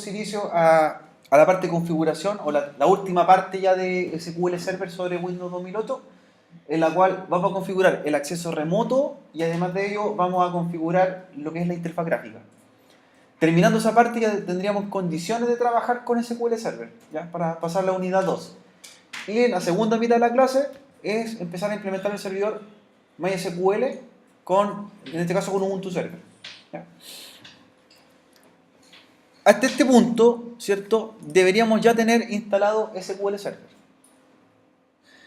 inicio a la parte de configuración, o la última parte ya de SQL Server sobre Windows 2008, en la cual vamos a configurar el acceso remoto y además de ello vamos a configurar lo que es la interfaz gráfica. Terminando esa parte ya tendríamos condiciones de trabajar con SQL Server, ¿ya? Para pasar a la unidad 2. Y en la segunda mitad de la clase es empezar a implementar el servidor MySQL en este caso con Ubuntu Server, ¿ya? Hasta este punto, ¿cierto? Deberíamos ya tener instalado SQL Server.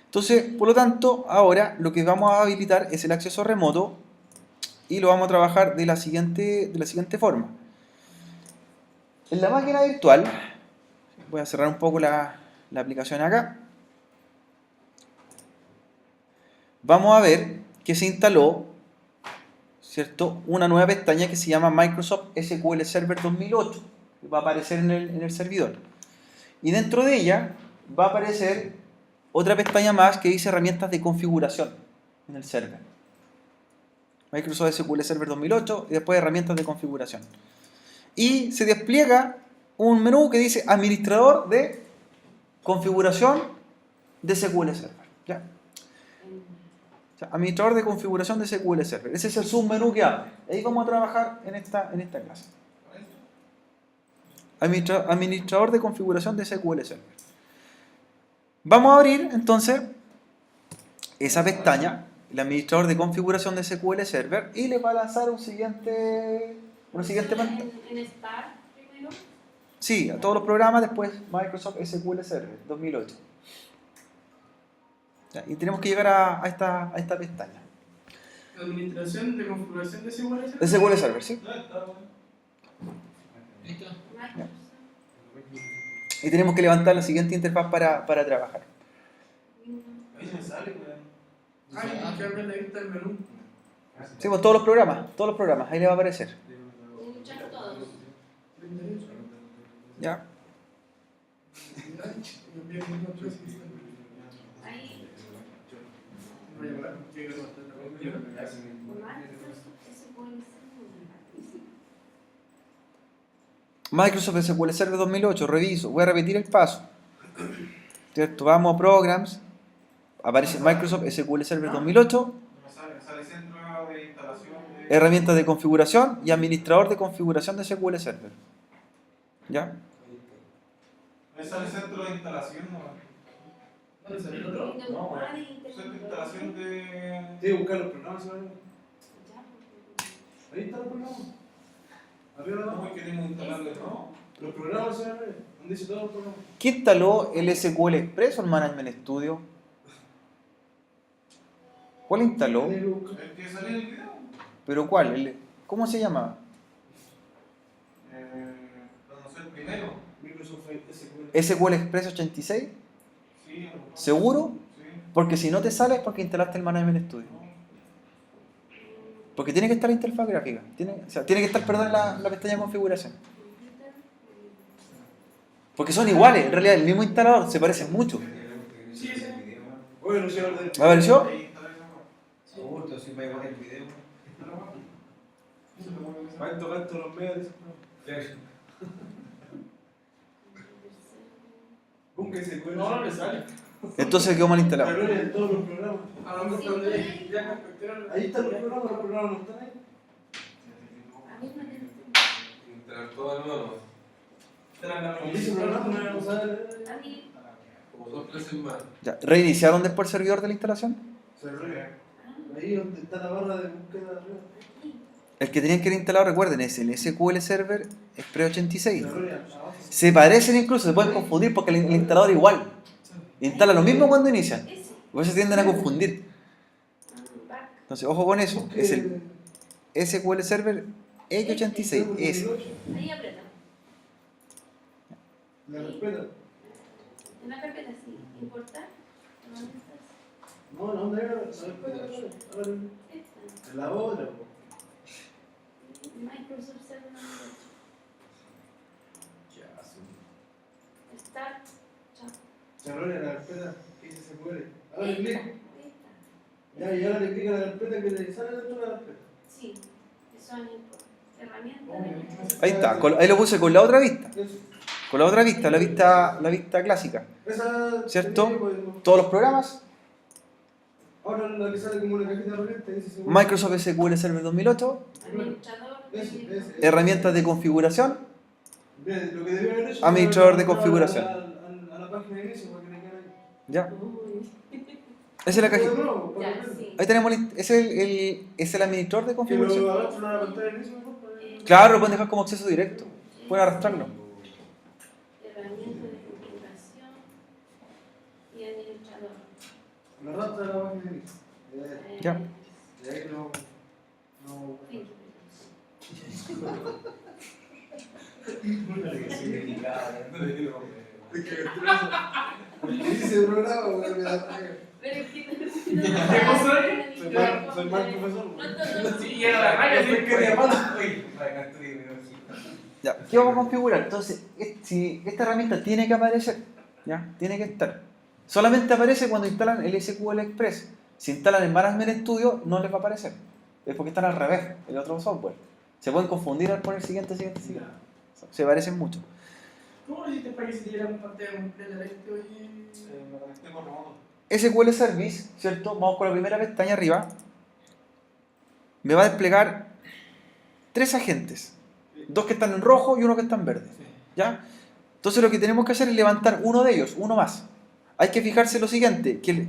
Entonces, por lo tanto, ahora lo que vamos a habilitar es el acceso remoto y lo vamos a trabajar de la siguiente forma. En la máquina virtual, voy a cerrar un poco la aplicación acá, vamos a ver que se instaló, ¿cierto?, una nueva pestaña que se llama Microsoft SQL Server 2008, que va a aparecer en el servidor. Y dentro de ella va a aparecer otra pestaña más que dice herramientas de configuración en el server. Microsoft SQL Server 2008 y después herramientas de configuración. Y se despliega un menú que dice administrador de configuración de SQL Server, ¿ya? O sea, administrador de configuración de SQL Server. Ese es el submenú que abre. Ahí vamos a trabajar en esta clase. Administrador de configuración de SQL Server. Vamos a abrir entonces esa pestaña, el administrador de configuración de SQL Server, y le va a lanzar una siguiente pantalla. ¿En Start primero? Sí, a todos los programas, después Microsoft SQL Server 2008. Ya, y tenemos que llegar a esta pestaña. Administración de configuración de SQL Server. De SQL Server, sí. Microsoft. Y tenemos que levantar la siguiente interfaz para trabajar. Ahí se me sale, weón. Ah, que abrir la vista del menú. Sí, pues todos los programas, ahí le va a aparecer. Escuchar todos. Ya. Ahí. Microsoft SQL Server 2008, reviso, voy a repetir el paso. ¿Cierto? Vamos a Programs, aparece Microsoft SQL Server 2008, Sale centro de instalación herramientas de configuración y administrador de configuración de SQL Server. ¿Ya? Me sale centro de instalación, ¿no? ¿Dónde sale el otro? No, centro de instalación de... Tienes que buscar los programas, ¿sabes? Ahí está el programa. Arriba de ¿Cómo abajo. es que tenemos que instalarle, no? Los programas, ¿sabes? ¿Dónde dice todos los programas? ¿Quién instaló el SQL Express o el Management Studio? ¿Cuál instaló? Tienes que buscar. El que salió en el video. ¿Pero cuál? ¿Cómo se llama? No sé, el primero. Microsoft SQL. ¿SQL Express 86? Sí. ¿Seguro? Sí. Porque si no te sale es porque instalaste el Management Studio. Porque tiene que estar la interfaz gráfica. Tiene que estar, perdón, la pestaña de configuración. Porque son iguales, en realidad, el mismo instalador, se parecen mucho. Sí, ese. Oye, no sé orden. ¿Apareció? Ahí instalé esa cosa. Augusto, si va igual el video. Van tocando los medios de esos programas. Busca SQL. No, no le sale. Entonces quedó mal instalado. La gloria de todos los programas. A lo mejor cuando ya capturaron. Ahí están los programas no están ahí. A mí me Instalar todo de nuevo. Como dice el programa, no vamos a ver. A mí. Como 2 3 semanas. Ya, ¿reiniciaron después el servidor de la instalación? Se ríe. Ahí donde está la barra de búsqueda arriba. El que tenían que ir instalado, recuerden, es el SQL Server Express 86. Se ríe abajo. Se parecen incluso, se pueden confundir porque el instalador es igual. Instala lo mismo cuando inician. Ese. Por eso se tienden a confundir. Back. Entonces, ojo con eso. Es el SQL Server X86. Ese. Ahí aprieta. La respeta. En la carpeta, sí. Importar. ¿Dónde estás? No, la onda era la respeta. Ahora, Esta. en la otra. po. Microsoft Server 98. Start. Chao. Se ríe la respeta. ¿Qué dice SQL? Ahora Ahí clic. está. Ahí está. Ya, y ahora le clic a la carpeta que le sale dentro de la carpeta. Sí. Eso no importa. Herramientas. Ahí está, ahí lo puse con la otra vista. Eso. Con la otra vista, la vista clásica. Esa. ¿Cierto? sí, pues, Todos los programas. ahora la que sale como una cajita de herramientas dice seguro. Microsoft SQL Server 2008. Administrador. Ese. Herramientas de configuración. Mira, lo que debió haber hecho. Administrador de era configuración. A la página de inicio para que le quede ahí. Ya. Uy. Esa es la De cajita. nuevo, para Ya, que vean. sí. Ahí tenemos, es el administrador de Que configuración. lo arrastran a la pantalla de inicio, mejor, para que- Claro, lo pueden dejar como acceso directo. Pueden arrastrarlo. Herramientas de configuración y administrador. Lo arrastra a la página de inicio. Ya. De ahí no. No. Sí. Dice programa, güey, me da rabia. Pero es que ¿Qué pasó ahí? Soy mal profesor, güey. Sí, y era la raya, sí, que Ya. ¿Qué vamos a configurar? Entonces, si esta herramienta tiene que aparecer, ya, tiene que estar. Solamente aparece cuando instalan el SQL Express. Si instalan el Management Studio, no les va a aparecer. Es porque están al revés, el otro software. Se pueden confundir al poner siguiente. Se parecen mucho. ¿Cómo lo hiciste para que se diera un pantalla completa de esto y... Me conecté con remoto. SQL Service, ¿cierto? Vamos con la primera pestaña arriba. Me va a desplegar 3 agentes. 2 que están en rojo y 1 que está en verde. ¿Ya? Entonces lo que tenemos que hacer es levantar uno de ellos, uno más. Hay que fijarse lo siguiente, que el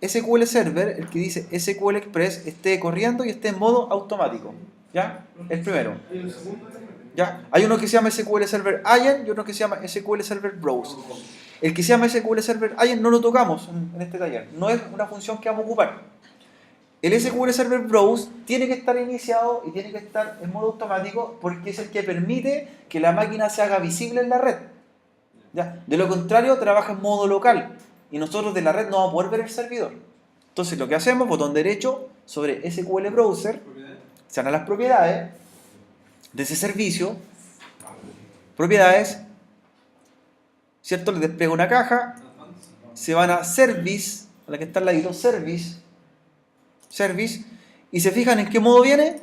SQL Server, el que dice SQL Express, esté corriendo y esté en modo automático. ¿Ya? El primero. Hay un segundo también. ¿Ya? Hay uno que se llama SQL Server Agent y otro que se llama SQL Server Browse. El que se llama SQL Server Agent no lo tocamos en este taller. No es una función que vamos a ocupar. El SQL Server Browse tiene que estar iniciado y tiene que estar en modo automático porque es el que permite que la máquina se haga visible en la red. ¿Ya? De lo contrario, trabaja en modo local y nosotros de la red no vamos a poder ver el servidor. Entonces lo que hacemos, botón derecho sobre SQL Browser, se van a las propiedades de ese servicio, propiedades, ¿cierto? Le despliega una caja, se van a Service, a la que está al ladito, Service, y se fijan en qué modo viene,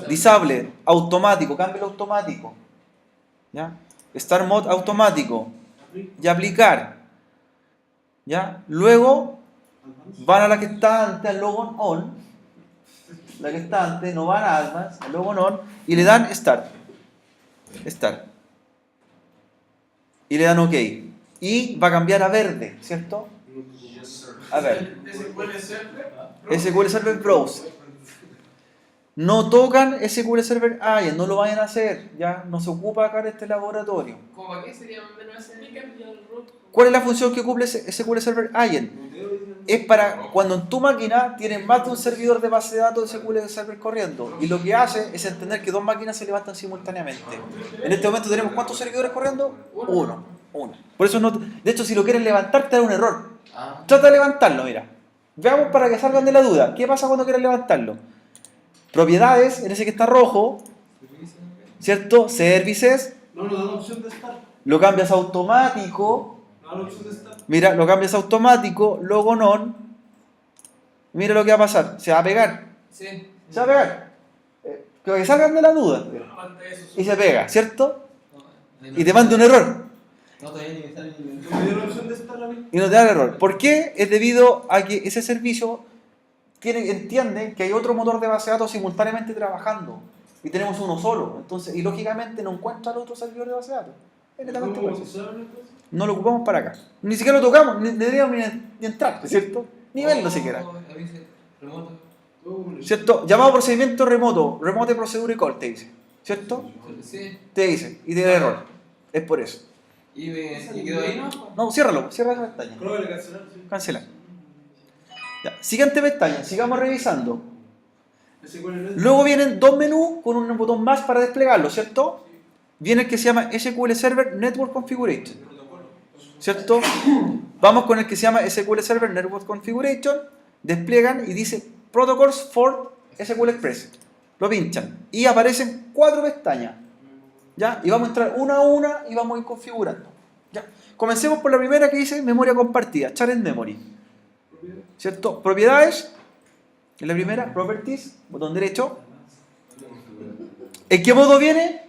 Disable, automático, cambio automático, ¿ya? Start Mode automático, y aplicar, ¿ya? Luego van a la que está antes, al Logon On, la que está antes, no van a Advanced, al Logon On, y le dan Start. Y le dan OK. Y va a cambiar a verde, ¿cierto? A ver, SQL Server. SQL Server Browse. No tocan SQL Server Agent, no lo vayan a hacer, ya no se ocupa acá en este laboratorio. ¿Cómo para qué sería menos ese? ¿Cuál es la función que cumple SQL Server Agent? Es para cuando en tu máquina tienes más de un servidor de base de datos de SQL Server corriendo y lo que hace es entender que 2 máquinas se levantan simultáneamente. En este momento tenemos ¿cuántos servidores corriendo? Uno. Por eso no, de hecho si lo quieres levantar te da un error. Trata de levantarlo, mira. Veamos para que salgan de la duda. ¿Qué pasa cuando quieres levantarlo? Propiedades, en ese que está rojo, ¿cierto? Services, No, nos da la opción de estar. lo cambias a automático. Nos da la opción de estar. Mira, lo cambias a automático, Logon On. Mira lo que va a pasar. Se va a pegar. Sí. Se va a pegar. Que salgan de la duda. Y se pega, ¿cierto? Y te manda un error. No, todavía ni está ni... Me dio la opción de estar la misma. Y no te da el error. ¿Por qué? Es debido a que ese servicio entiende que hay otro motor de base de datos simultáneamente trabajando. Y tenemos uno solo. Entonces, y lógicamente no encuentra al otro servidor de base de datos. Es netamente por ¿Cómo eso. se sabe entonces? No lo ocupamos para acá. Ni siquiera lo tocamos, ni deberíamos ni entrar, ¿cierto? Ni verlo siquiera. Remoto. ¿Cierto? Llamado procedimiento remoto, remote procedure call, te dice. ¿Cierto? Sí. Te dice, y te da error. Es por eso. ¿Y quedó ahí, no? No, ciérralo, cierra esa pestaña. Creo que le cancelaron, sí. Cancela. Ya. Siguiente pestaña, sigamos revisando. SQL Net. Luego vienen 2 menús con un botón más para desplegarlo, ¿cierto? Viene el que se llama SQL Server Network Configuration, ¿cierto? Vamos con el que se llama SQL Server Network Configuration, despliegan y dice Protocols for SQL Express. Lo pinchan y aparecen 4 pestañas, ¿ya? Y vamos a entrar una a una y vamos a ir configurando, ¿ya? Comencemos por la primera que dice memoria compartida, Shared Memory, ¿cierto? Propiedades, en la primera, Properties, botón derecho, ¿En qué modo viene?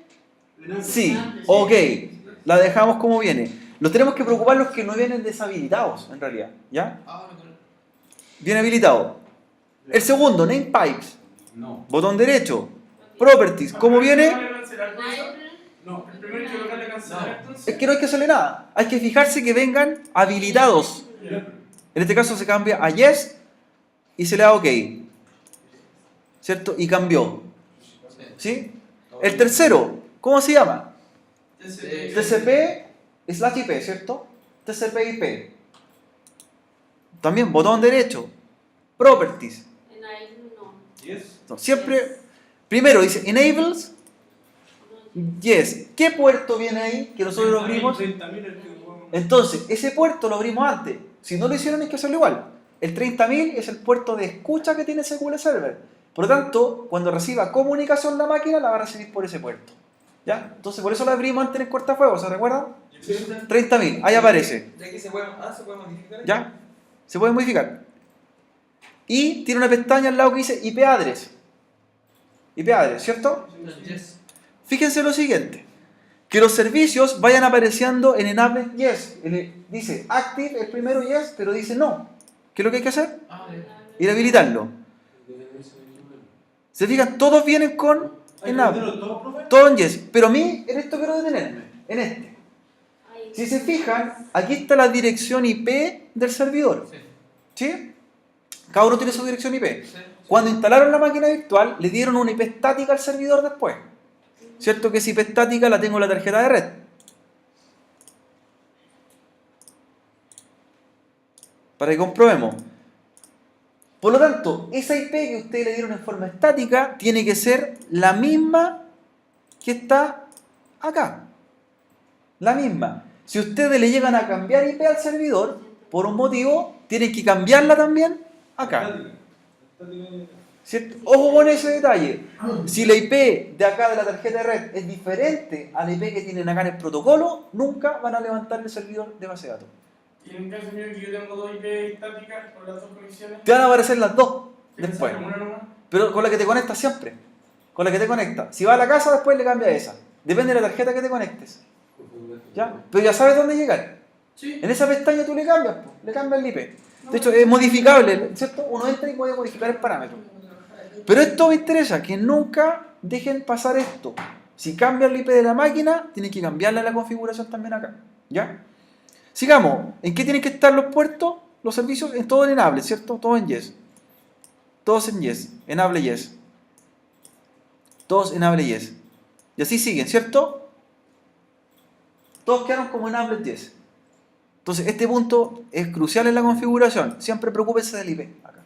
Enable. Sí, ok. La dejamos como viene. Nos tenemos que preocupar los que no vienen deshabilitados, en realidad. ¿Ya? Ah, no, no. Viene habilitado. El segundo, name pipes. No. Botón derecho. Properties. ¿Cómo viene? No, el primero hay que lograrle cancelar entonces. Es que no hay que hacerle nada. Hay que fijarse que vengan habilitados. En este caso se cambia a yes y se le da OK. ¿Cierto? Y cambió. ¿Sí? El tercero, ¿cómo se llama? TCP/IP, ¿cierto? TCP/IP. También botón derecho. Properties. En ahí no. Yes. No, siempre, primero dice enables, yes. ¿Qué puerto viene ahí que nosotros lo abrimos? 30.000 el que jugamos. Entonces, ese puerto lo abrimos antes. Si no lo hicieron, hay que hacerlo igual. El 30.000 es el puerto de escucha que tiene SQL Server. Por lo tanto, cuando reciba comunicación la máquina, la va a recibir por ese puerto. ¿Ya? Entonces, por eso lo abrimos antes en el cortafuegos, ¿se recuerdan? 30.000, ahí aparece. Ya que se puede modificar. ¿Ya? Se puede modificar. Y tiene una pestaña al lado que dice IP address. IP address, ¿cierto? Yes. Fíjense lo siguiente. Que los servicios vayan apareciendo en enable yes. Dice active el primero yes, pero dice no. ¿Qué es lo que hay que hacer? Ah, Ir a habilitarlo. ¿Se fijan? Todos vienen con enable. Todo en yes. Pero a mí, en esto quiero detenerme. En este. Ahí. Si se fijan, aquí está la dirección IP del servidor. sí. ¿Sí? Cada uno tiene su dirección IP. Sí. Cuando instalaron la máquina virtual, le dieron una IP estática al servidor después. ¿Cierto que esa IP estática la tengo en la tarjeta de red? Para que comprobemos. Por lo tanto, esa IP que ustedes le dieron en forma estática tiene que ser la misma que está acá. La misma. Si ustedes le llegan a cambiar IP al servidor, por un motivo, tienen que cambiarla también acá. ¿Cierto? Ojo con ese detalle. Si la IP de acá de la tarjeta de red es diferente a la IP que tienen acá en el protocolo, nunca van a levantar el servidor de base de datos. Y en caso mío que yo tengo dos IP estáticas con las dos conexiones. Te van a aparecer las dos ¿qué me después. sale? ¿Una nomás? Pero con la que te conectas siempre. Con la que te conectas. Si vas a la casa, después le cambia esa. Depende de la tarjeta que te conectes. ¿Ya? Pero ya sabes dónde llegar. Sí. En esa pestaña tú le cambias, po. Le cambias el IP. De hecho, es modificable, ¿cierto? Uno entra y puede modificar el parámetro. Pero esto me interesa, que nunca dejen pasar esto. Si cambian el IP de la máquina, tienen que cambiarle la configuración también acá. ¿Ya? Sigamos. ¿En qué tienen que estar los puertos? Los servicios, en todo en enable, ¿cierto? Todo en yes. Todos en yes. Enable yes. Todos enable yes. Y así siguen, ¿cierto? Todos quedaron como enable yes. Entonces, este punto es crucial en la configuración. Siempre preocúpense del IP acá.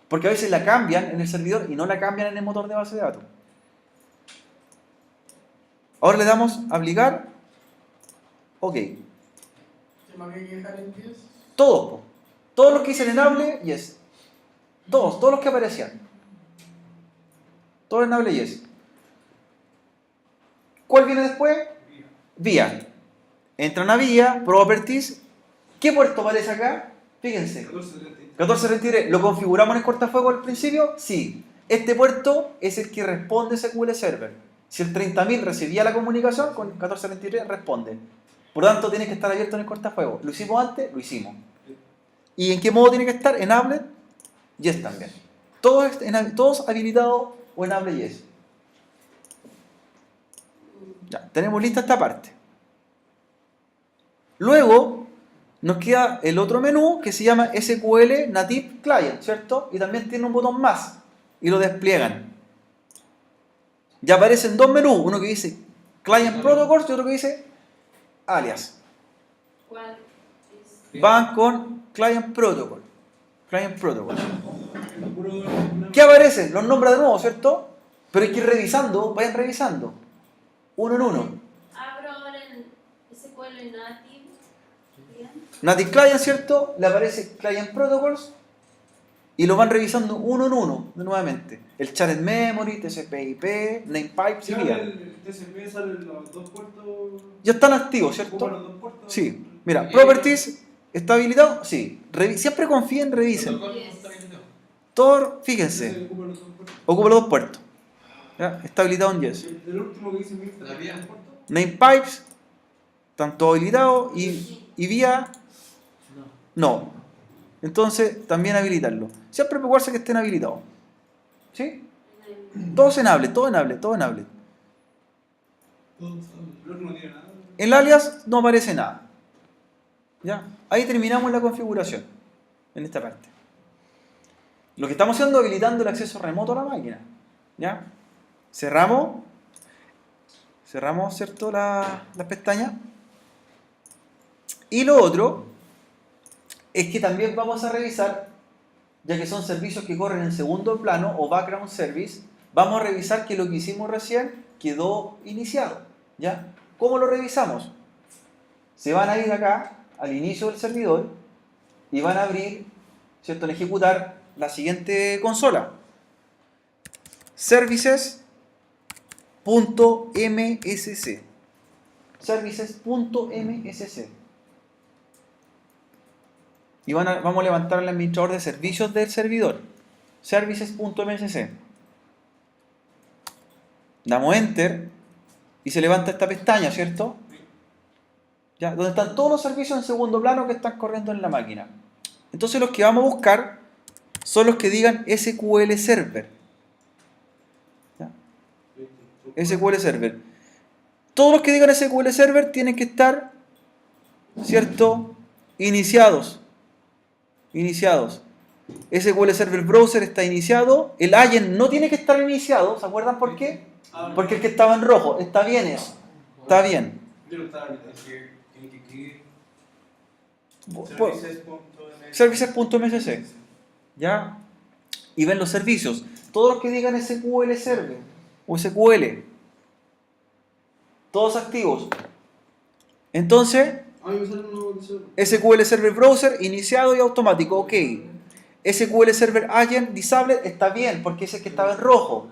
Porque a veces la cambian en el servidor y no la cambian en el motor de base de datos. Ahora le damos a aplicar. OK. ¿Qué más que hay que dejar en 10? Todos, po. Todos los que dicen enable, yes. Todos los que aparecían. Todos enable, yes. ¿Cuál viene después? Vía. Entran a vía, properties. ¿Qué puerto aparece acá? Fíjense. 1433. ¿Lo configuramos en el cortafuego al principio? Sí. Este puerto es el que responde SQL Server. Si el 30.000 recibía la comunicación, con 1433 responde. Por lo tanto, tiene que estar abierto en el cortafuego. ¿Lo hicimos antes? Lo hicimos. ¿Y en qué modo tiene que estar? Enable, yes también. Todos habilitados o enable, yes. Ya, tenemos lista esta parte. Luego, nos queda el otro menú que se llama SQL Native Client, ¿cierto? Y también tiene un botón más. Y lo despliegan. Ya aparecen dos menús. Uno que dice Client Protocols y otro que dice alias. ¿Cuál es? Van con Client Protocol. Client Protocol. ¿Qué aparece? Los nombra de nuevo, ¿cierto? Pero hay que ir revisando, vayan revisando. Uno en uno. Abro ahora el SQL Native. Bien. Native Client, ¿cierto? Le aparece Client Protocols y lo van revisando uno en uno, nuevamente. El Shared Memory, TCP/IP, Namepipes y vía. El TCP salen los dos puertos. Ya están activos, ¿Ocupan ¿cierto? los dos puertos? Sí. Mira, Properties, ¿está habilitado? Sí. Siempre confíen, revisen. Todo, fíjense. Ocupan los dos puertos. Ocupa los dos puertos. ¿Ya? Está habilitado en Yes. El último que dice Mirta. ¿La vía? Name pipes, tanto habilitado y vía, no. Entonces, también habilitarlo. Siempre preocuparse que estén habilitados. ¿Sí? Todo enable, todo enable, todo enable. El último no tiene nada. En el alias no aparece nada. ¿Ya? Ahí terminamos la configuración. En esta parte. Lo que estamos haciendo es habilitando el acceso remoto a la máquina. ¿Ya? Cerramos, ¿cierto? Las pestañas. Y lo otro es que también vamos a revisar, ya que son servicios que corren en segundo plano o background service, vamos a revisar que lo que hicimos recién quedó iniciado. ¿Ya? ¿Cómo lo revisamos? Se van a ir acá al inicio del servidor y van a abrir, ¿cierto? En ejecutar la siguiente consola. Services.msc. Services.msc. Y vamos a levantar el administrador de servicios del servidor. Services.msc. Damos Enter y se levanta esta pestaña, ¿cierto? ¿Ya? Donde están todos los servicios en segundo plano que están corriendo en la máquina. Entonces los que vamos a buscar son los que digan SQL Server. ¿Ya? SQL Server. Todos los que digan SQL Server tienen que estar, ¿cierto? Iniciados. SQL Server Browser está iniciado. El agent no tiene que estar iniciado. ¿Se acuerdan por qué? Porque el que estaba en rojo. Está bien eso. Está bien. Yo no estaba habilitado. Tiene que escribir Services.msc. ¿Ya? Y ven los servicios. Todos los que digan SQL Server o SQL. Todos activos. Entonces, A mí me sale uno que SQL Server Browser iniciado y automático. Ok. SQL Server Agent Disable está bien porque es el que estaba en rojo.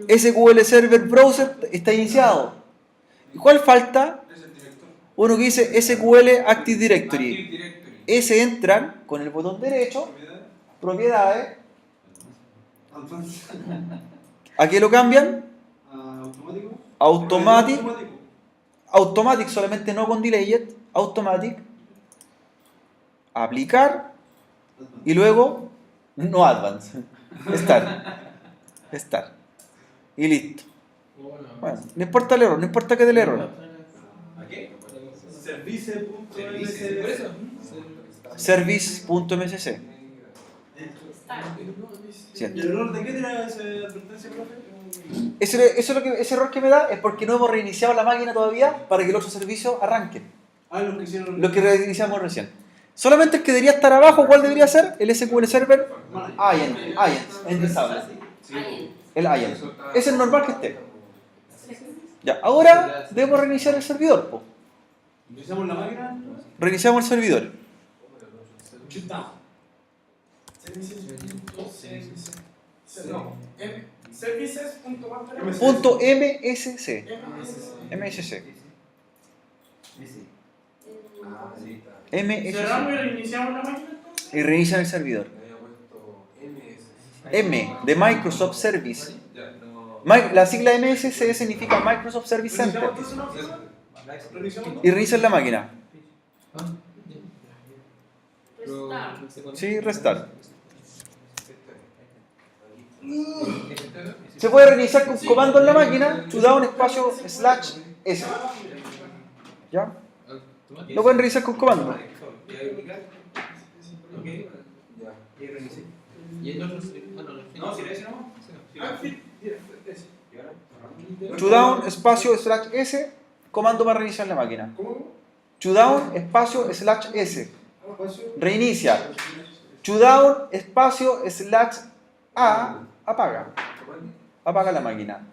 SQL Server Browser está iniciado. ¿Y cuál falta? es el director. Uno que dice SQL Active Directory. Active Directory. Ese entran con el botón derecho, propiedades. ¿A qué lo cambian? Automático. Automatic. Automatic solamente no con delayed. Automatic. Aplicar. Y luego no advance. Estar. Y listo. Bueno, no importa el error, no importa que dé el error. ¿A qué? Service.msc. Service.msc. ¿Y el error de qué tiene esa advertencia, profe? Ese error que me da es porque no hemos reiniciado la máquina todavía para que el otro servicio arranque. Los que hicieron. Lo que reiniciamos recién. Solamente el que debería estar abajo, ¿cuál debería ser? El SQL Server Agent, en disable. El Agent. Ese es normal que esté. Ya, ahora debemos reiniciar el servidor. Po. ¿Iniciamos la máquina? Reiniciamos el servidor. Punto MSC. MSC. Cerramos y MSC. reiniciamos la máquina. Y reinician el servidor. M de Microsoft Service. La sigla MSC significa Microsoft Service Center. Y reinician la máquina. Sí, restart. Se puede reiniciar con comando en la máquina, shutdown espacio /s. ¿Ya? Lo pueden reiniciar con comando. Shutdown espacio /s, comando para reiniciar la máquina. Shutdown espacio /s. Reinicia. Shutdown espacio /a, apaga. Apaga la máquina.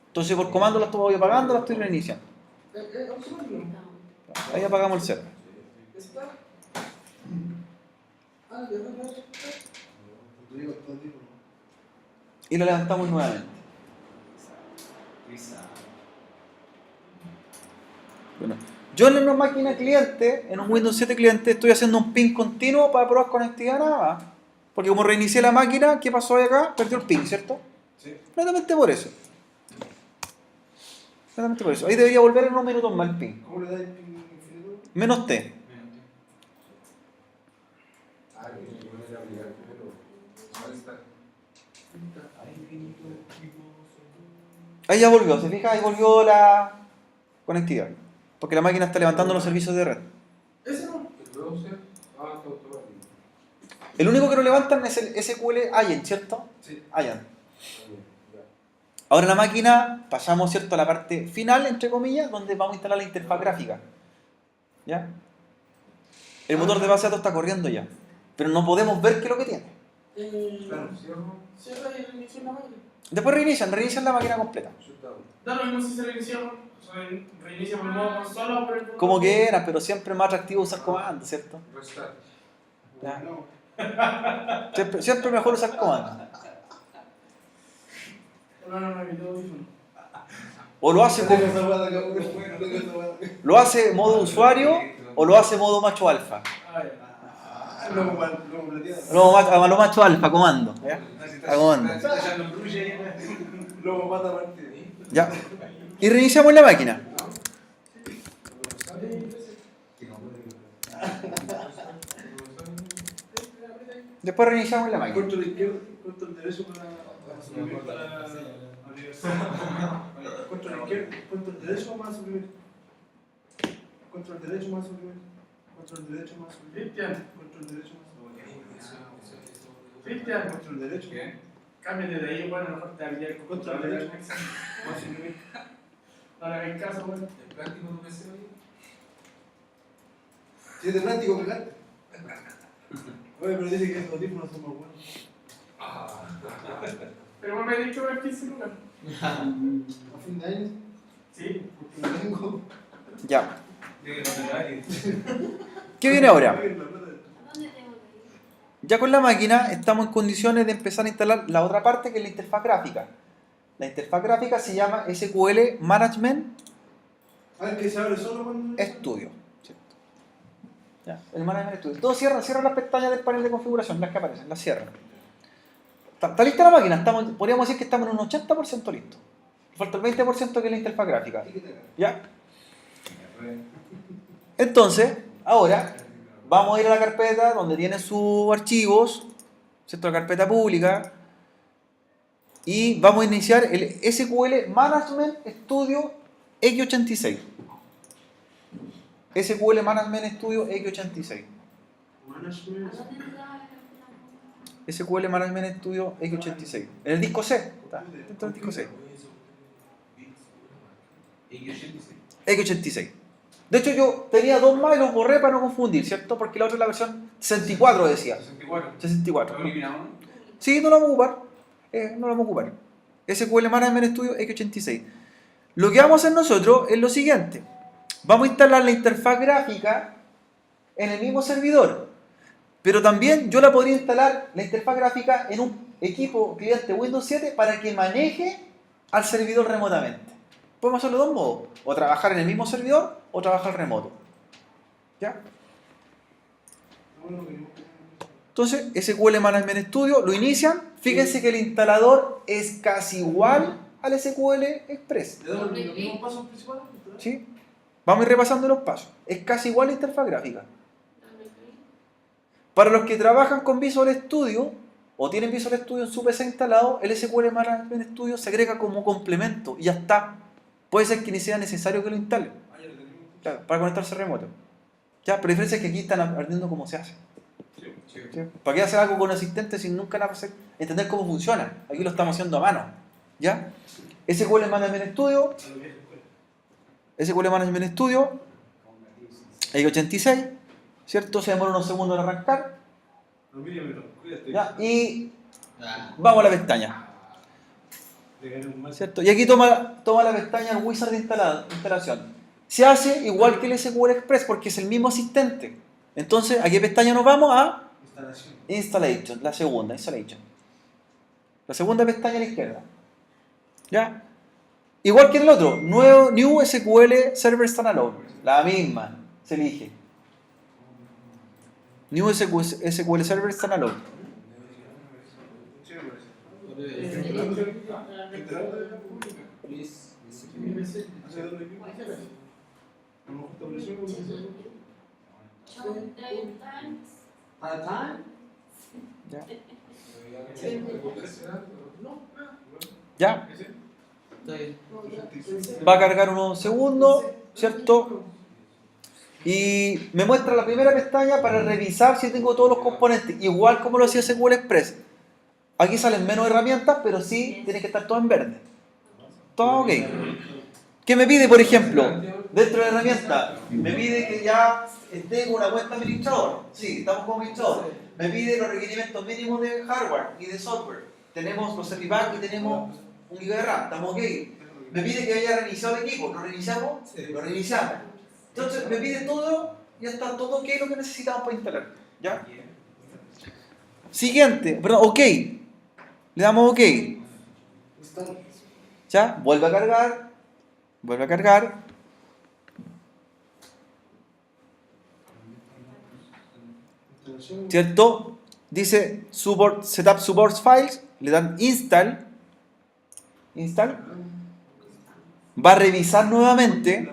Entonces por comando la estoy apagando, la estoy reiniciando. Ahí apagamos el server. Y lo levantamos nuevamente. Bueno, yo en una máquina cliente, en un Windows 7 cliente, estoy haciendo un ping continuo para probar conectividad nada más. Porque como reinicié la máquina, ¿qué pasó ahí acá? Perdió el ping, ¿cierto? Sí. Netamente por eso. Netamente por eso. Ahí debería volver en unos minutos más el ping. ¿Cómo le da el pin infinito? Menos T. Ah, yo voy a aplicar primero. Ahora está. Ahí ya volvió, ¿se fija? Ahí volvió la conectividad. Porque la máquina está levantando los servicios de red. Ese no. El browser, está automático. El único que no levantan es el SQL Agent, ¿cierto? Sí. Agent. Ya. Ahora en la máquina pasamos, ¿cierto?, a la parte final, entre comillas, donde vamos a instalar la interfaz gráfica. ¿Ya? El motor de base de datos está corriendo ya. Pero no podemos ver qué es lo que tiene. Claro. Cierra y reinicia la máquina. Después reinician la máquina completa. Da lo mismo si se reinicia, o sea, reinicia por el modo consola o por el Como que era, pero siempre es más atractivo usar comandos, ¿cierto? Restart. Ya. No. Siempre mejor usar comandos. No, que tengo audífono. O lo hace, Tengo esa guada acá, bueno, tengo esa guada acá. lo hace modo usuario o lo hace modo macho alfa. Luego plateado. A lo macho alfa, comando. ¿Ya? A comando. Luego mata partido. Ya. Y reiniciamos la máquina. Después reiniciamos la máquina. Control izquierdo, control derecho para suprimir. Control izquierdo, control derecho más suprimir. Control derecho más suprimir. Control derecho más suprimir. Cristian, Control derecho más suprimir. Cristian, Control derecho. cámbiate de ahí, bueno, mejor te habilidad con Control derecho más suprimir. No le hagas caso, bueno. ¿Es práctico tu PC hoy? Si es de práctico, pegarte. Oye, pero dice que los audífonos son más buenos. Pero me he dicho que 15 lucas. A fin de año, Sí. porque no tengo. Ya. Tiene que no tener nadie. ¿Qué viene ahora? ¿A dónde tengo que ir? Ya con la máquina estamos en condiciones de empezar a instalar la otra parte que es la interfaz gráfica. La interfaz gráfica se llama SQL Management A ver, que se abre solo cuando. Studio. ¿Cierto? Ya, el Management Studio. Todo cierra las pestañas del panel de configuración, las que aparecen, las cierra. Está lista la máquina, podríamos decir que estamos en un 80% listo. Falta el 20% que es la interfaz gráfica. ¿Ya? Entonces, ahora vamos a ir a la carpeta donde tiene sus archivos, ¿cierto? La carpeta pública. Y vamos a iniciar el SQL Management Studio X86. SQL Management Studio X86. Management. ¿A dónde está la carpeta? SQL Management Studio X86. En el disco C. Está dentro del disco C. X86. De hecho, yo tenía dos más y los borré para no confundir, ¿cierto? Porque la otra es la versión 64, decía. 64. 64. ¿Lo eliminamos? Sí, no lo vamos a ocupar. No lo vamos a ocupar. SQL Management Studio X86. Lo que vamos a hacer nosotros es lo siguiente. Vamos a instalar la interfaz gráfica en el mismo servidor. Pero también yo la podría instalar, la interfaz gráfica, en un equipo cliente Windows 7 para que maneje al servidor remotamente. Podemos hacerlo de dos modos. O trabajar en el mismo servidor o trabajar remoto. ¿Ya? Entonces, SQL Management Studio lo inician. Fíjense que el instalador es casi igual al SQL Express. ¿Le damos los mismos pasos principales? ¿Sí? Vamos a ir repasando los pasos. Es casi igual la interfaz gráfica. ¿Dónde estoy? Para los que trabajan con Visual Studio o tienen Visual Studio en su PC instalado, el SQL Management Studio se agrega como complemento y ya está. Puede ser que ni sea necesario que lo instalen. Claro, para conectarse remoto. Ya, pero la diferencia es que aquí están aprendiendo cómo se hace. ¿Sí? ¿Para qué hacer algo con un asistente si nunca van a entender cómo funciona? Aquí lo estamos haciendo a mano. ¿Ya? SQL Management Studio. SQL Management Studio. X86. ¿Cierto? Se demora unos segundos en arrancar. ¿Ya? Y vamos a la pestaña. ¿Cierto? Y aquí toma la pestaña el wizard de instalación. Se hace igual que el SQL Express porque es el mismo asistente. Entonces, ¿a qué pestaña nos vamos? A Installation, la segunda, Installation. La segunda pestaña a la izquierda. ¿Ya? Igual que en el otro, New SQL Server Standalone. La misma, se elige. New SQL Server Standalone. Enterando de la pública. Hace doble clic. A lo mejor estableció como ¿Ya? Va a cargar unos segundos, ¿cierto? Y me muestra la primera pestaña para revisar si tengo todos los componentes, igual como lo hacía SQL Express. Aquí salen menos herramientas, pero sí tiene que estar todo en verde. Todo ok. ¿Qué me pide, por ejemplo? Dentro de la herramienta, me pide que ya esté con una cuenta administrador. Sí, estamos como administrador. Me pide los requerimientos mínimos de hardware y de software. Tenemos los servipacks y tenemos un GB de RAM. Estamos ok. Me pide que haya reiniciado el equipo. ¿Lo reiniciamos? Lo reiniciamos. Entonces me pide todo, ya está todo ok lo que necesitamos para instalar. ¿Ya? Siguiente, perdón, ok. Le damos ok. ¿Ya? Vuelve a cargar. Vuelve a cargar. ¿Cierto? Dice support, setup supports files. Le dan install. Install. Va a revisar nuevamente.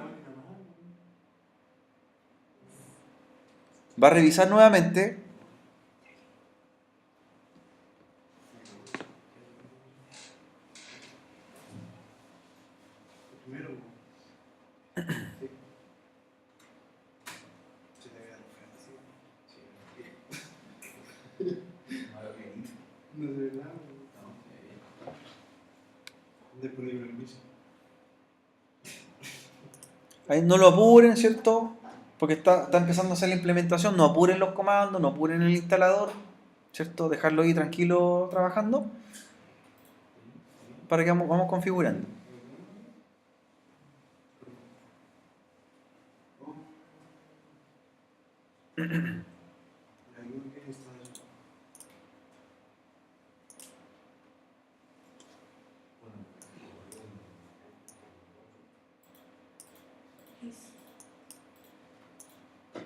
Va a revisar nuevamente. Primero. No se ve nada. Después de permiso. Ahí no lo apuren, ¿cierto? Porque está empezando a hacer la implementación. No apuren los comandos, no apuren el instalador, ¿cierto? Dejarlo ahí tranquilo trabajando. Para que vamos configurando.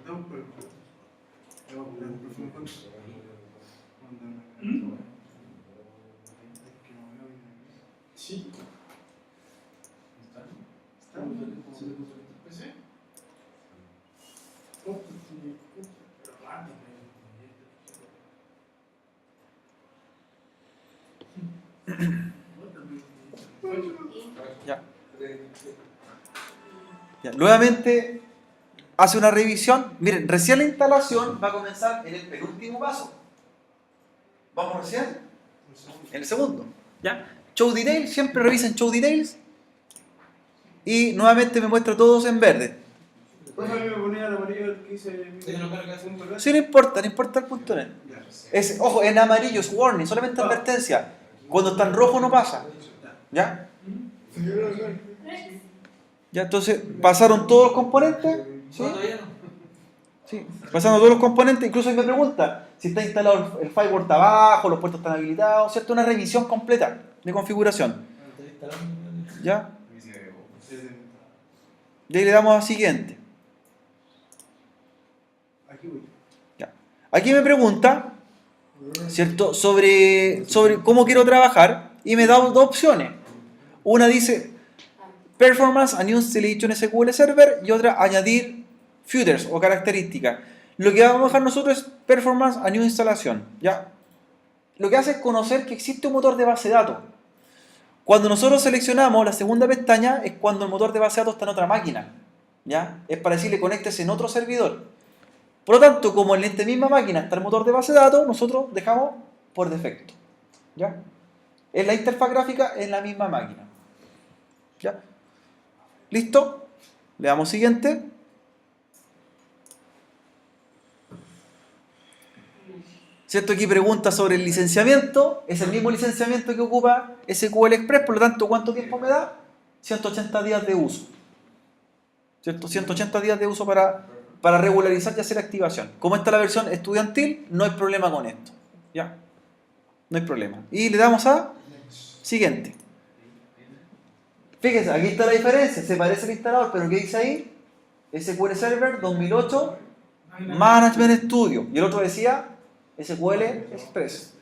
No, pero. Sí. Ya. Ya. Nuevamente hace una revisión. Miren, recién la instalación va a comenzar en el penúltimo paso. Vamos recién en el segundo. ¿Ya? Show details, siempre revisen show details. Y nuevamente me muestra todos en verde. Pues a mí me ponía el amarillo que hice. Sí, no importa el punto net. Ojo, en amarillo es warning, solamente advertencia. Cuando está en rojo no pasa. ¿Ya? Ya, entonces, ¿pasaron todos los componentes? ¿Sí? No, todavía no. Sí, pasaron todos los componentes. Incluso ahí me pregunta si está instalado el firewall está abajo, los puertos están habilitados, ¿cierto? Una revisión completa de configuración. ¿Ya? Y ahí le damos a siguiente. Aquí voy. Ya. Aquí me pregunta, ¿cierto? Sobre cómo quiero trabajar y me da dos opciones. Una dice Performance and Installation SQL Server y otra añadir features o características. Lo que vamos a dejar nosotros es Performance and New Instalación. ¿Ya? Lo que hace es conocer que existe un motor de base de datos. Cuando nosotros seleccionamos la segunda pestaña es cuando el motor de base de datos está en otra máquina. ¿Ya? Es para decirle conéctese en otro servidor. Por lo tanto, como en esta misma máquina está el motor de base de datos, nosotros dejamos por defecto. ¿Ya? En la interfaz gráfica en la misma máquina. ¿Ya? ¿Listo? Le damos siguiente. ¿Cierto? Aquí pregunta sobre el licenciamiento. Es el mismo licenciamiento que ocupa SQL Express. Por lo tanto, ¿cuánto tiempo me da? 180 días de uso. ¿Cierto? 180 días de uso para regularizar y hacer activación. Como está la versión estudiantil, no hay problema con esto. ¿Ya? No hay problema. Y le damos a siguiente. Fíjense, aquí está la diferencia. Se parece al instalador, pero ¿qué dice ahí? SQL Server 2008 Management Studio. Y el otro decía SQL Express.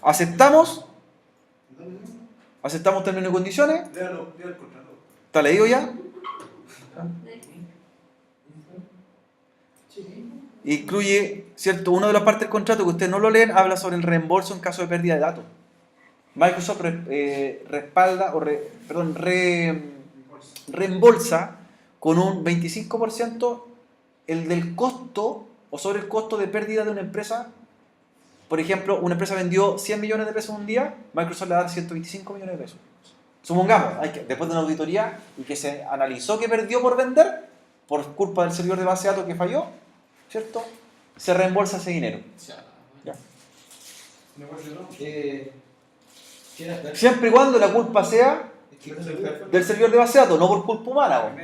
Aceptamos. ¿Aceptamos términos y condiciones? Léalo, lea el contrato. ¿Está leído ya? Incluye, ¿cierto? Una de las partes del contrato que ustedes no lo leen habla sobre el reembolso en caso de pérdida de datos. Microsoft reembolsa con un 25% el del costo o sobre el costo de pérdida de una empresa. Por ejemplo, una empresa vendió 100 millones de pesos un día, Microsoft le da 125 millones de pesos. Supongamos, después de una auditoría y que se analizó que perdió por vender, por culpa del servidor de base de datos que falló, ¿cierto? Se reembolsa ese dinero. Ya. Siempre y cuando la culpa sea del servidor de base de datos, no por culpa humana,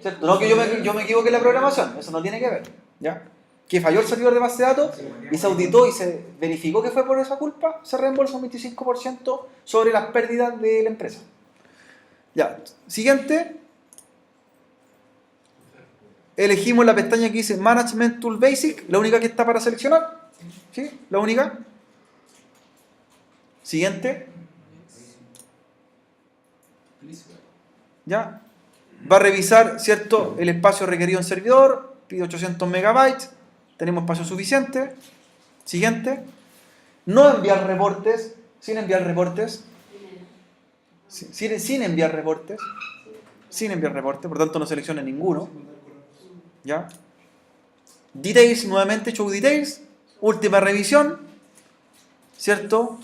¿cierto? No que yo me equivoque en la programación, eso no tiene que ver, ¿ya? Que falló el servidor de base de datos y se auditó y se verificó que fue por esa culpa, se reembolsa un 25% sobre las pérdidas de la empresa. Ya, siguiente. Elegimos la pestaña que dice Management Tool Basic, la única que está para seleccionar. ¿Sí? La única. Siguiente. Ya. Va a revisar, ¿cierto?, el espacio requerido en servidor. Pide 800 megabytes. Tenemos espacio suficiente. Siguiente. No enviar reportes. Sin enviar reportes. Sin enviar reportes. Sin enviar reportes. Por tanto, no seleccione ninguno. ¿Ya? Details, nuevamente, show details. Última revisión. ¿Cierto?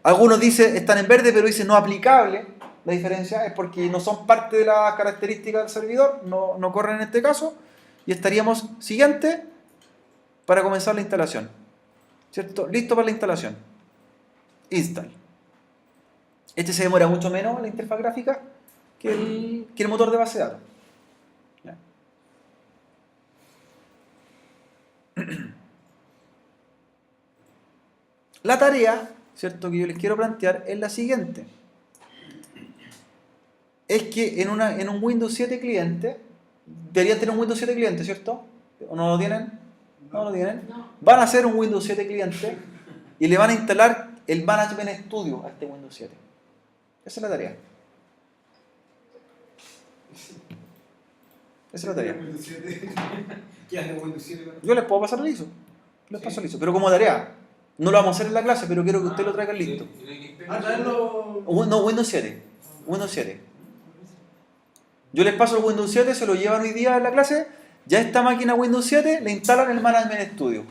Algunos dicen están en verde, pero dicen no aplicable. La diferencia es porque no son parte de las características del servidor, no corren en este caso. Y estaríamos siguiente para comenzar la instalación. ¿Cierto? Listo para la instalación. Install. Este se demora mucho menos la interfaz gráfica que el motor de base de datos. ¿Ya? La tarea, ¿cierto?, que yo les quiero plantear es la siguiente. Es que en un Windows 7 cliente, deberían tener un Windows 7 cliente, ¿cierto? ¿O no lo tienen? ¿No lo tienen? Van a hacer un Windows 7 cliente y le van a instalar el Management Studio a este Windows 7. Esa es la tarea. Esa es la tarea. Yo les puedo pasar el ISO. Les paso el ISO. Pero como tarea. No lo vamos a hacer en la clase, pero quiero que usted lo traiga listo. No, Windows 7. Windows 7. Yo les paso el Windows 7, se lo llevan hoy día en la clase. Ya esta máquina Windows 7 le instalan el Management Studio.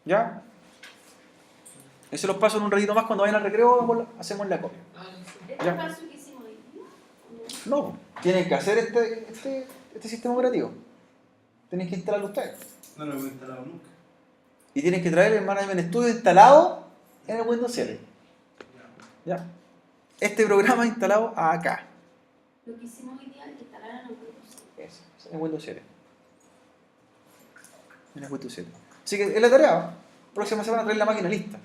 ¿Ya? Ese los paso en un ratito más cuando vayan al recreo, hacemos la copia. ¿Este paso que hicimos hoy día? No, tienen que hacer este sistema operativo. Tienen que instalarlo ustedes. No lo he instalado nunca. Y tienen que traer el Management Studio instalado en el Windows 7. ¿Ya? Este programa instalado acá. Lo que hicimos hoy día es instalar en el Windows 7. Eso, en Windows 7. En el Windows 7. Así que es la tarea. Próxima semana traer la máquina lista.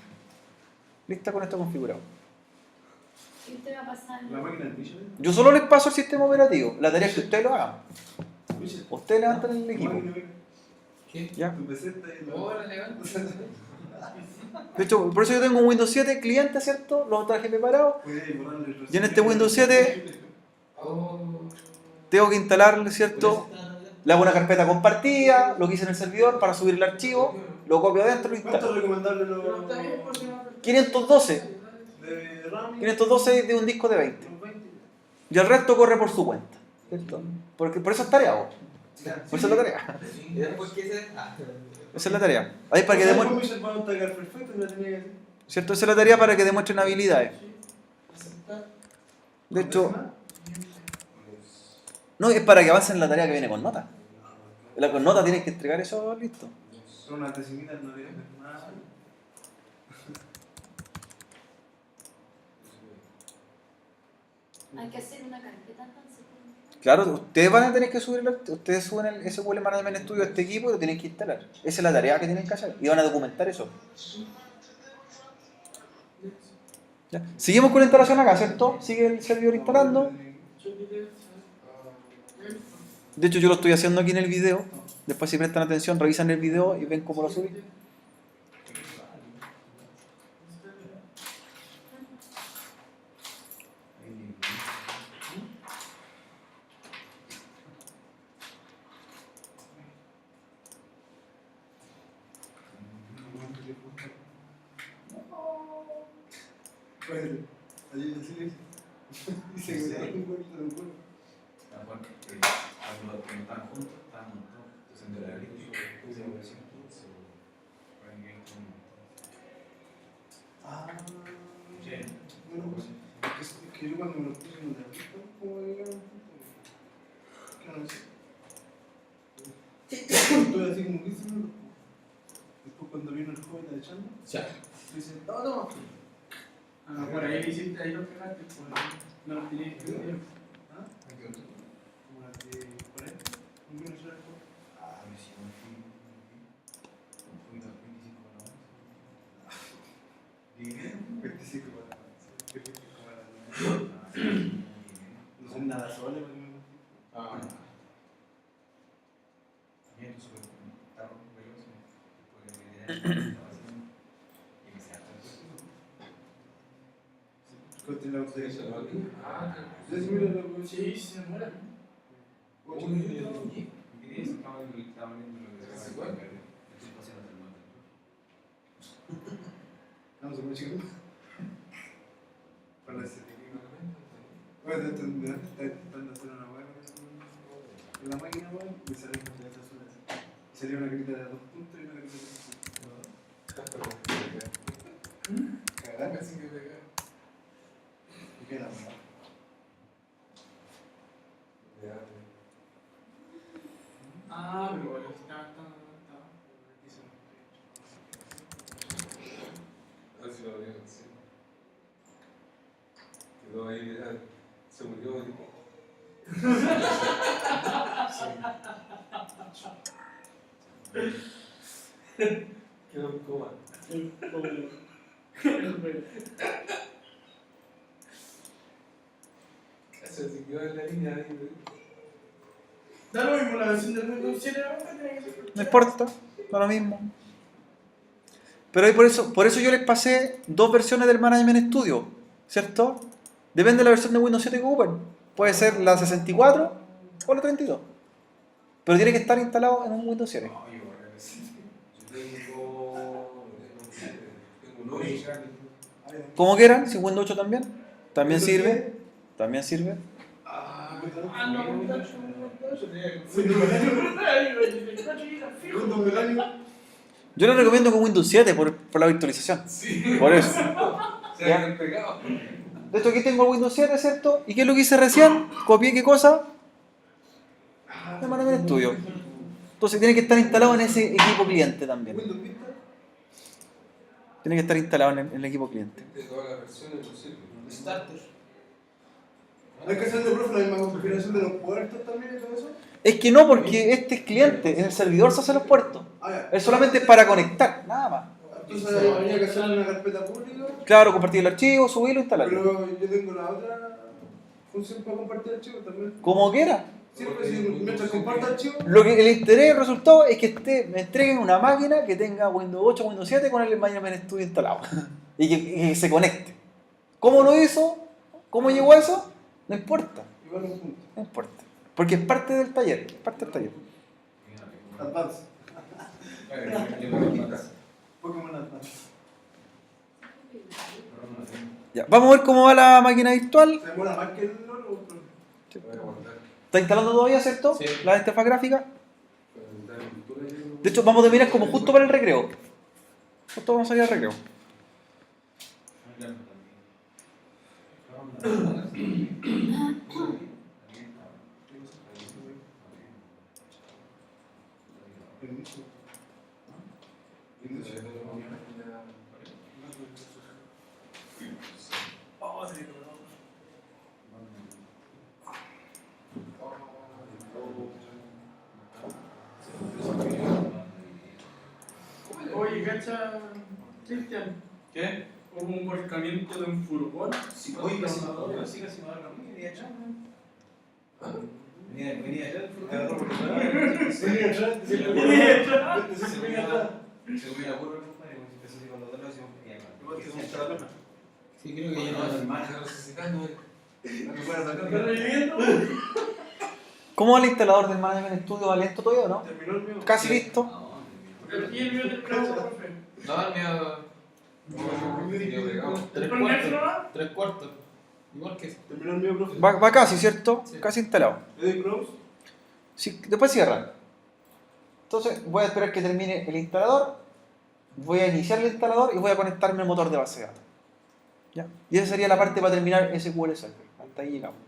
Lista con esto configurado. ¿Y usted va a pasar? ¿La máquina del Visual? Yo solo les paso el sistema operativo. La tarea es que ustedes lo hagan. Ustedes levantan el equipo. ¿Ya? Tu PC está ahí. Ahora levanto. De hecho, por eso yo tengo un Windows 7 cliente, ¿cierto? Lo traje preparado. Y en este Windows 7 tengo que instalarle, ¿cierto? Le hago una carpeta compartida, lo que hice en el servidor para subir el archivo, lo copio adentro y lo ¿Cuánto es instalo. recomendable lo 512. de RAM? 512 de un disco de 20. Y el resto corre por su cuenta, ¿cierto? Porque por eso es tarea, vos. Por eso es la tarea. ¿Y después qué hacer? Esa es la tarea. Ahí para que demuestren, ¿cierto? Esa es la tarea para que demuestren habilidades. De hecho, no es para que avancen en la tarea que viene con nota. Con nota tienes que entregar eso listo. Son unas decimitas, no tienen nada. Hay que hacer una carpeta entonces. Claro, ustedes van a tener que subir, ustedes suben el SQL Management Studio a este equipo y lo tienen que instalar. Esa es la tarea que tienen que hacer y van a documentar eso. ¿Ya? Seguimos con la instalación acá, ¿cierto? Sigue el servidor instalando. De hecho, yo lo estoy haciendo aquí en el video. Después, si prestan atención, revisan el video y ven cómo lo subí. Bueno, allí así le hice. Y se quedó un huevito de un culo. Cuando están juntos, están montados. Entonces, en la agricultura, Bueno, pues, es que yo cuando me lo puse en el artista, ¿cómo llegaron juntos? ¿Qué van a decir? Estoy así como que hice, después cuando vino el joven a echando, Ya. me dice, toma. Ah, por ahí hiciste, ahí lo pegaste, pues no lo tenías que ver. ¿Ah? Como las de 40, un menos era el joven. Ah, me hicieron un film. Fui a 25 para la 11. 25 para la no son nada soles, pero me Ah, Bien, súper tarde, veloz. Y me se harta el Contiene la cuestión. observación. ah, Sí, mira lo que Sí, se muera. 8 Uy, minutos. ¿y qué es? Estaba viendo lo que se ¿Se puede puede? ver. Estoy paseando el mate. Vamos a ver, chicos. Para la estética. Bueno, está intentando hacer una hueá con la máquina, weón, y sale una pelota azul así. Y salió una carita de 2 puntos y una carita de 3 puntos. Cagada. Casi que pega. ¿Y qué la weá? Ah, pero igual está. Así lo veo, sí. Quedó ahí, se murió. Quedó en coma. Se quedó en la línea ahí. Da lo mismo la versión del Windows 7 tiene que ser. No importa, da lo mismo. Pero ahí por eso yo les pasé 2 versiones del Management Studio, ¿cierto? Depende de la versión de Windows 7 que ocupen. Puede ser la 64 o la 32. Pero tiene que estar instalado en un Windows 7. No, yo tengo un 8. Como quieran, si Windows 8 también. También sirve. También sirve. Ah, no, Windows Yo les recomiendo con Windows 7 por la virtualización. Sí. Por eso. Se habían pegado. De hecho, aquí tengo el Windows 7, ¿cierto? ¿Y qué es lo que hice recién? Copié qué cosa. De Management Studio. Entonces tiene que estar instalado en ese equipo cliente también. Windows Vista. Tiene que estar instalado en el equipo cliente. De todas las versiones posibles. Starter. ¿Hay que hacer de profe la misma configuración de los puertos también y todo eso? Es que no, porque este es cliente, en el servidor se hacen los puertos. Ah, ya. Es solamente para conectar, nada más. Entonces habría que hacer una carpeta pública. Claro, compartir el archivo, subirlo, instalarlo. Pero yo tengo la otra función para compartir archivos también. Como quiera. Sí, pues si mientras comparto archivos. Lo que el interés, el resultado es que me entreguen una máquina que tenga Windows 8, Windows 7 con el Management Studio instalado. y que se conecte. ¿Cómo lo hizo? ¿Cómo llegó a eso? No importa. Igual un punto. No importa. Porque es parte del taller. Es parte del taller. Advance. Pokémon Advance. Ya. Vamos a ver cómo va la máquina virtual. ¿Se demora más que el LOL o otro? ¿Está instalando todavía, cierto? Sí. La interfaz gráfica. De hecho, vamos a terminar como justo para el recreo. Justo vamos a salir al recreo. Permiso. Oh, se le quedó. Oye, cacha, Cristian, ¿Qué? hubo un volcamiento de un furgón. Sí, oye, casi me da la mía, venía echando. Venía echando. Venía atrás, Se venía atrás. me la curva, compadre, como si empezó así con los dos lados y Igual que son cada una. Sí, creo que ya no es más. Se secando. No me puedo sacar. ¿Está reviviendo? ¿Cómo va el instalador del Management Studio? ¿Va lento todavía o no? Terminó el mío. Casi listo. Y el mío del profe. No, el mío. Tres cuartos. Igual que Terminó el mío, profe. Va casi, ¿cierto? Sí. Casi instalado. ¿Le doy close? Sí, después cierra. Entonces voy a esperar que termine el instalador, voy a iniciar el instalador y voy a conectarme al motor de base de datos. ¿Ya? Y esa sería la parte para terminar SQL Server. Hasta ahí llegamos.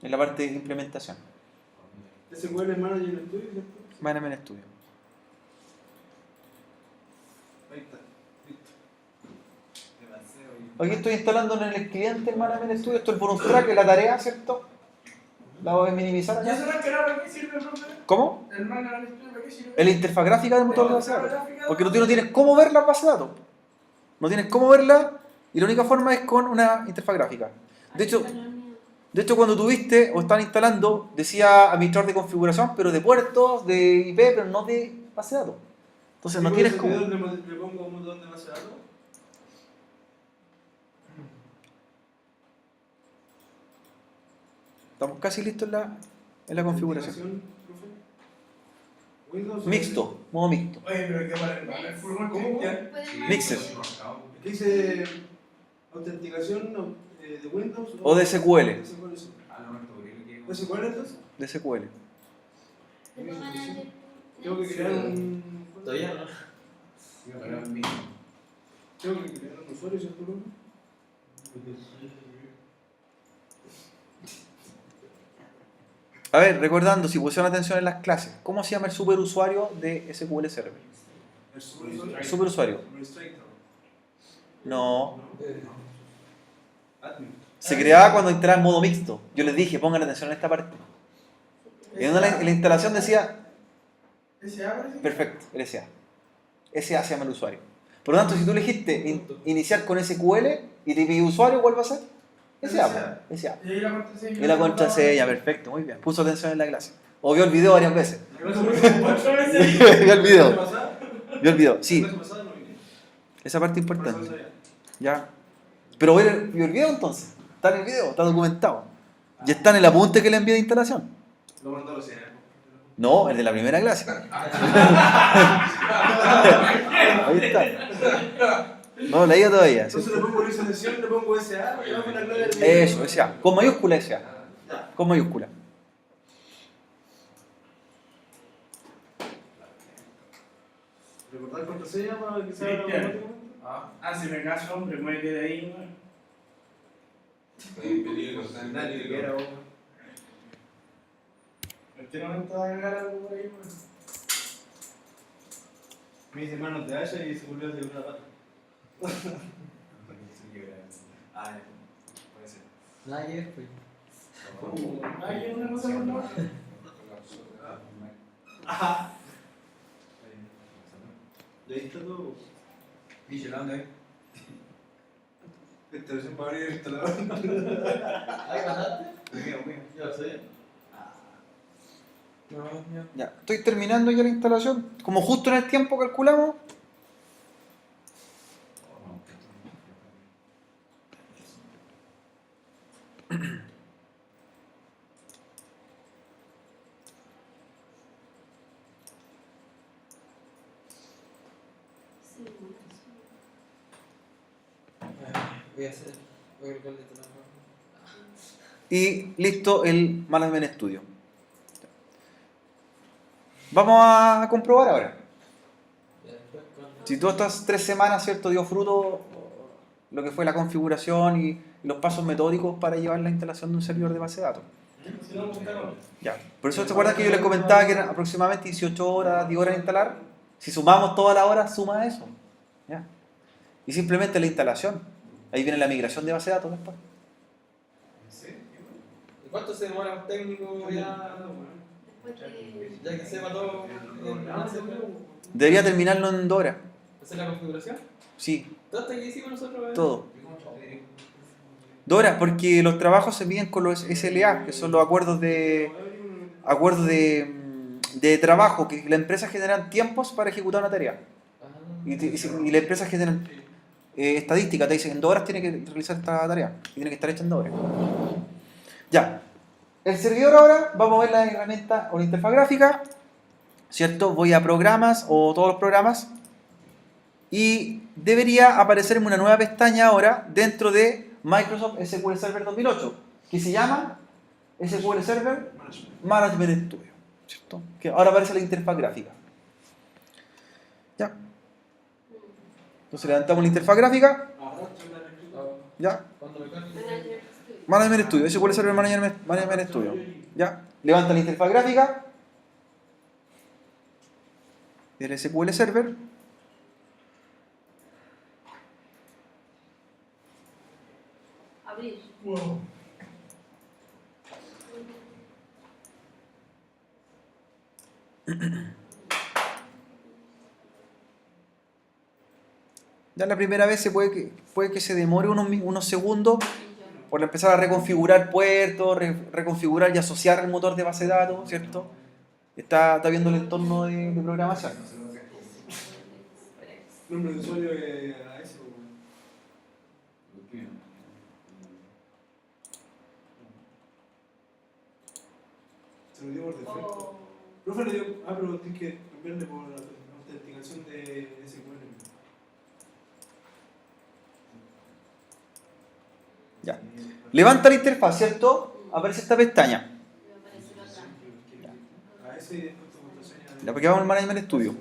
En la parte de implementación. SQL Manager Studio, ¿cierto? Management Studio. Ahí está. Listo. Demasiado. Aquí estoy instalando en el cliente el Management Studio. Esto es el bonus track, es la tarea, ¿cierto? La voy a minimizar ¿Ya acá. sabes que para qué sirve, profe? ¿Cómo? El manga del estudio, ¿para qué sirve? En la interfaz gráfica del motor de base de datos. Porque tú no tienes cómo ver la base de datos. No tienes cómo verla y la única forma es con una interfaz gráfica. De hecho, cuando tuviste o estaban instalando, decía administrador de configuración, pero de puertos, de IP, pero no de base de datos. Entonces no tienes cómo. ¿Le pongo un montón de base de datos? Estamos casi listos en la configuración. Profe. Windows. Mixto, modo mixto. Oye, pero ¿qué para el full ¿Cómo? Mixer. ¿Qué dice? Autenticación de Windows O de SQL. ¿De SQL entonces? De SQL. Tengo que crear un. Todavía no. Tengo que crear un usuario, ¿cierto, profe? A ver, recordando, si pusieron atención en las clases, ¿cómo se llama el superusuario de SQL Server? El superusuario. El superusuario. Administrator. No. Admin. Se creaba cuando entraba en modo mixto. Yo les dije, pongan atención en esta parte. En la instalación decía, ¿SA parece? perfecto, LSA. SA se llama el usuario. Por lo tanto, si tú elegiste iniciar con SQL y te pide usuario, ¿cuál va a ser? SA. SA. Y ahí la contraseña. Y la contraseña, perfecto, muy bien. Puso atención en la clase. O vio el video varias veces. Ocho veces. Vio el video. ¿Pasada? Vio el video, sí. ¿La clase pasada no vine? Esa parte Por eso importante. sabía. Ya. Pero vio el video entonces. Está en el video, está documentado. Y está en el apunte que le envié de instalación. Lo mandó recién. No, el de la primera clase. Ahí está. No, leía todavía. Entonces le pongo inicialización, le pongo SA, le pongo la clave de. Eso, SA. Con mayúscula SA. Ya. Con mayúscula. ¿Recordar contraseña para que se abra Cristian. automáticamente? Si me caso, hombre, muévete de ahí, ¿no? Está en peligro, está en Nadie peligro. quiera, vos. ¿En qué momento va a cagar algo por ahí, man? Me dice manos de Haya y se volvió a hacer una pata. Ah, puede ser. Nadie, pues. ¿Hay una cosa por no? Ajá. Y ahí está todo. ¿Y llorando ahí? Instalación para abrir el instalador. ¿Ahí bajaste? Mío. Ya lo sé. No, no. Ya. Estoy terminando ya la instalación. Como justo en el tiempo calculamos. Voy a hacer. Voy a colocarle esto. Y listo el Management Studio. Vamos a comprobar ahora. Si todas estas 3 semanas, ¿cierto?, dio fruto lo que fue la configuración y los pasos metódicos para llevar la instalación de un servidor de base de datos. Si no, buscaron. Ya. Por eso, ¿te acuerdas que yo les comentaba que eran aproximadamente 18 horas, 10 horas de instalar? Si sumamos todas las horas, suma eso. ¿Ya? Y simplemente la instalación. Ahí viene la migración de base de datos después. ¿Cuánto se demora un técnico ya? Ya que sepa todo. Debería terminarlo en 2 horas. ¿Hacer la configuración? Sí, ¿Todo hasta que hicimos nosotros? todo. 2 horas, porque los trabajos se miden con los SLA, que son los acuerdos de trabajo, que las empresas generan tiempos para ejecutar una tarea. Y las empresas generan estadística, te dicen en 2 horas tiene que realizar esta tarea, y tiene que estar hecha en 2 horas. Ya. El servidor ahora, vamos a ver la herramienta o la interfaz gráfica, ¿cierto? Voy a programas o todos los programas. Y debería aparecerme una nueva pestaña ahora dentro de Microsoft SQL Server 2008, que se llama SQL Server Management Studio, ¿cierto? Que ahora aparece la interfaz gráfica. ¿Ya? Entonces levantamos la interfaz gráfica. ¿Ya? Management Studio, SQL Server Management Studio. ¿Ya? Levanta la interfaz gráfica del SQL Server. Abrir. Wow. Ya la primera vez puede que se demore unos segundos por empezar a reconfigurar puertos, reconfigurar y asociar el motor de base de datos, ¿cierto? Está viendo el entorno de programación. Nombre de usuario es a eso. Se lo dio por defecto. Profe le dio. Pero tienes que cambiarle por la autenticación de SQL. Ya. Levanta la interfaz, ¿cierto? Aparece esta pestaña. A ese y después tu contraseña. Ya, porque vamos al Management Studio.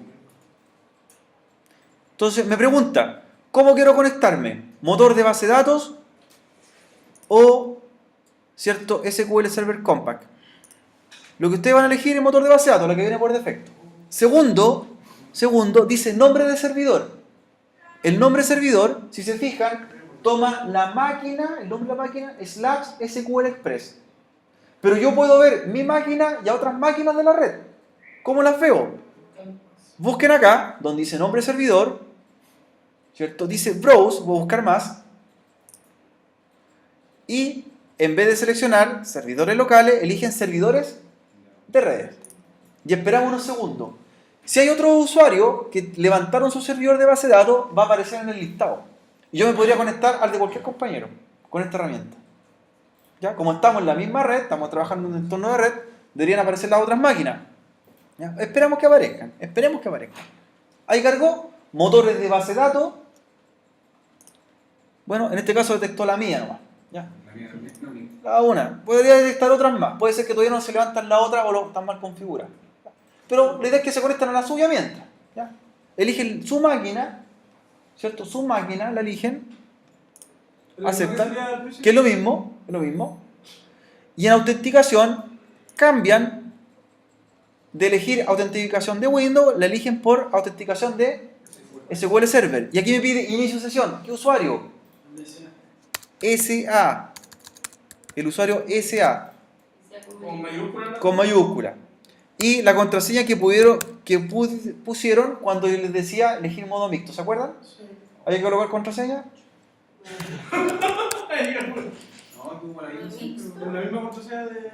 Entonces me pregunta, ¿cómo quiero conectarme? ¿Motor de base de datos o, ¿cierto? SQL Server Compact? Lo que ustedes van a elegir es motor de base de datos, la que viene por defecto. Segundo, dice nombre de servidor. El nombre de servidor, si se fijan, toma la máquina, el nombre de la máquina, /SQL Express. Pero yo puedo ver mi máquina y a otras máquinas de la red. ¿Cómo las veo? Busquen acá, donde dice nombre de servidor, ¿cierto? Dice browse, voy a buscar más. Y en vez de seleccionar servidores locales, eligen servidores de redes. Y esperamos unos segundos. Si hay otro usuario que levantaron su servidor de base de datos, va a aparecer en el listado. Y yo me podría conectar al de cualquier compañero con esta herramienta. ¿Ya? Como estamos en la misma red, estamos trabajando en un entorno de red, deberían aparecer las otras máquinas. ¿Ya? Esperemos que aparezcan. Ahí cargó motores de base de datos. Bueno, en este caso detectó la mía nomás. ¿Ya? Cada una. Podría detectar otras más. Puede ser que todavía no se levantan la otra o están mal configuradas. Pero la idea es que se conecten a la suya mientras. ¿Ya? Eligen su máquina, ¿cierto? Su máquina la eligen, aceptan, que es lo mismo. Y en autenticación cambian de elegir autenticación de Windows, la eligen por autenticación de SQL Server. Y aquí me pide inicio sesión. ¿Qué usuario? SA. El usuario SA. Con mayúscula. Y la contraseña que pusieron cuando les decía elegir modo mixto. ¿Se acuerdan? ¿Hay que colocar contraseña? No, tú para ahí. Con la misma contraseña de.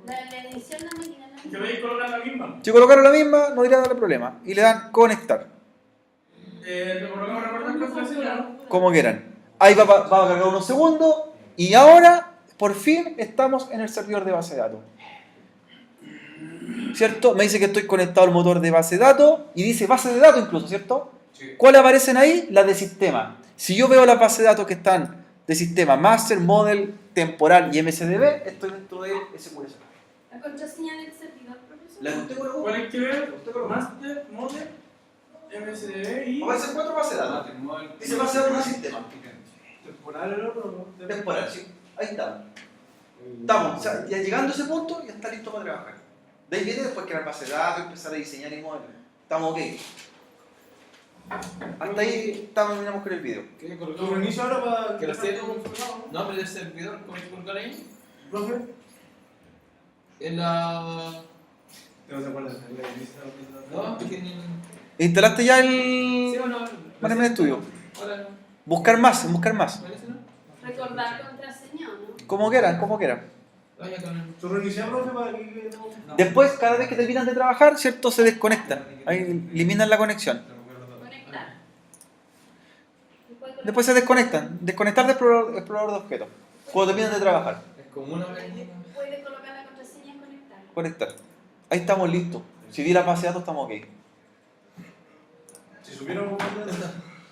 La edición de la máquina. ¿Que veis colocar la misma? Si colocaron la misma, no debería darle problema. Y le dan conectar. ¿Recordar contraseña? Como quieran. Ahí va a cargar unos segundos. Y ahora, por fin, estamos en el servidor de base de datos. ¿Cierto? Me dice que estoy conectado al motor de base de datos. Y dice base de datos incluso, ¿cierto? Sí. ¿Cuáles aparecen ahí? Las de sistema. Si yo veo las bases de datos que están de sistema Master, Model, Temporal y MSDB, estoy dentro de SQL. La contraseña del servidor, profesor. ¿La que usted colocó? ¿Cuál hay que ver? Master, Model, MSDB y. Aparecen 4 bases de datos. Dice base de datos de sistema. ¿Temporal el otro? Temporal, sí. Ahí estamos. Estamos, o sea, ya llegando a ese punto, ya está listo para trabajar. De ahí viene después crear base de datos, empezar a diseñar y modelar. Estamos ok. Hasta ahí terminamos con el video. ¿Qué ¿Lo reinicio ahora para que lo esté confirmado? nombre del servidor? ¿Cómo hay que colocar ahí? ¿Profe? En la. ¿Te vas a acordar? No, es que en. ¿Instalaste ya ¿Sí el o no? Management Studio? Ahora. Buscar más. ¿Parece, no? Recordar contraseña, ¿o no? Como quieran. Vaya con el. ¿Tú reinicias, profe, para que no? Después, cada vez que terminan de trabajar, ¿cierto? Se desconectan. Ahí eliminan la conexión. Conectar. Después se desconectan. Desconectar del explorador de objetos. Cuando terminan de trabajar. Es como una vez. Puede colocar la contraseña y conectar. Conectar. Ahí estamos listos. Si vi la base de datos, estamos ok. Si supieron cómo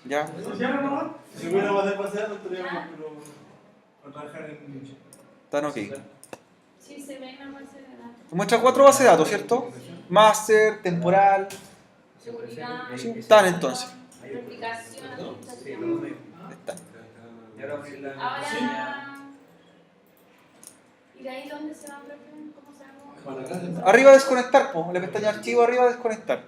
Ya. ¿Funciona nomás? Si hubiera más de paseo, no estaríamos, pero a trabajar en Están ok. Sí, se ve una base de datos. Muestra 4 bases de datos, ¿cierto? Master, temporal. Seguridad. Sí, están entonces. Replicación, Sí, administración. Están. Y ahora abrir la. Ahora. ¿Y de ahí dónde se va a profe? ¿Cómo sabemos? Arriba desconectar, po. En la pestaña archivo arriba desconectar.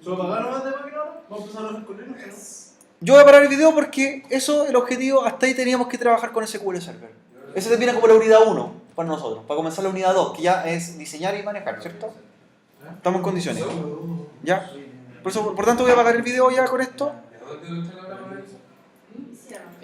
¿Solo pagaron más de máquina ahora? ¿Vamos a empezar a hacer con ellos? Yo voy a parar el video porque eso, el objetivo, hasta ahí teníamos que trabajar con SQL Server. Ese termina como la unidad 1 para nosotros, para comenzar la unidad 2, que ya es diseñar y manejar, ¿cierto? Estamos en condiciones. ¿Ya? Por tanto voy a apagar el video ya con esto.